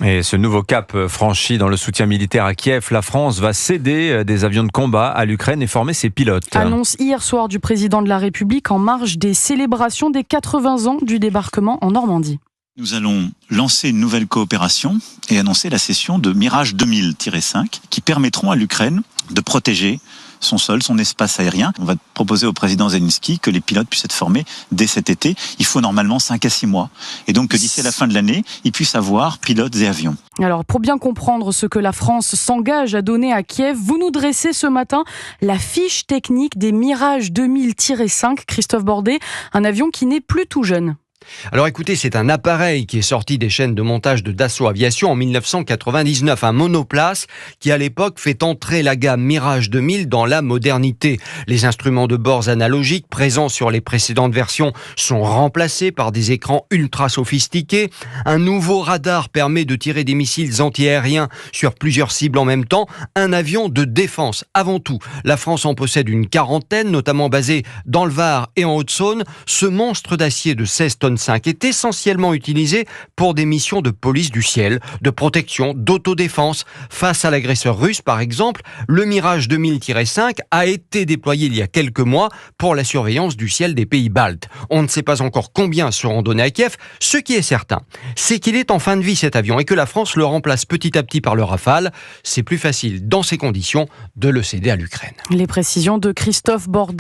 Et ce nouveau cap franchi dans le soutien militaire à Kiev, la France va céder des avions de combat à l'Ukraine et former ses pilotes. Annonce hier soir du président de la République en marge des célébrations des 80 ans du débarquement en Normandie. Nous allons lancer une nouvelle coopération et annoncer la cession de Mirage 2000-5 qui permettront à l'Ukraine de protéger son sol, son espace aérien. On va proposer au président Zelensky que les pilotes puissent être formés dès cet été. Il faut normalement 5 à 6 mois. Et donc que d'ici la fin de l'année, ils puissent avoir pilotes et avions. Alors pour bien comprendre ce que la France s'engage à donner à Kiev, vous nous dressez ce matin la fiche technique des Mirage 2000-5, Christophe Bordet, un avion qui n'est plus tout jeune. Alors écoutez, c'est un appareil qui est sorti des chaînes de montage de Dassault Aviation en 1999, un monoplace qui à l'époque fait entrer la gamme Mirage 2000 dans la modernité. Les instruments de bord analogiques présents sur les précédentes versions sont remplacés par des écrans ultra sophistiqués. Un nouveau radar permet de tirer des missiles antiaériens sur plusieurs cibles en même temps. Un avion de défense avant tout. La France en possède une quarantaine, notamment basée dans le Var et en Haute-Saône. Ce monstre d'acier de 16 tonnes 5 est essentiellement utilisé pour des missions de police du ciel, de protection, d'autodéfense. Face à l'agresseur russe, par exemple, le Mirage 2000-5 a été déployé il y a quelques mois pour la surveillance du ciel des pays baltes. On ne sait pas encore combien seront donnés à Kiev. Ce qui est certain, c'est qu'il est en fin de vie cet avion et que la France le remplace petit à petit par le Rafale. C'est plus facile, dans ces conditions, de le céder à l'Ukraine. Les précisions de Christophe Bordet.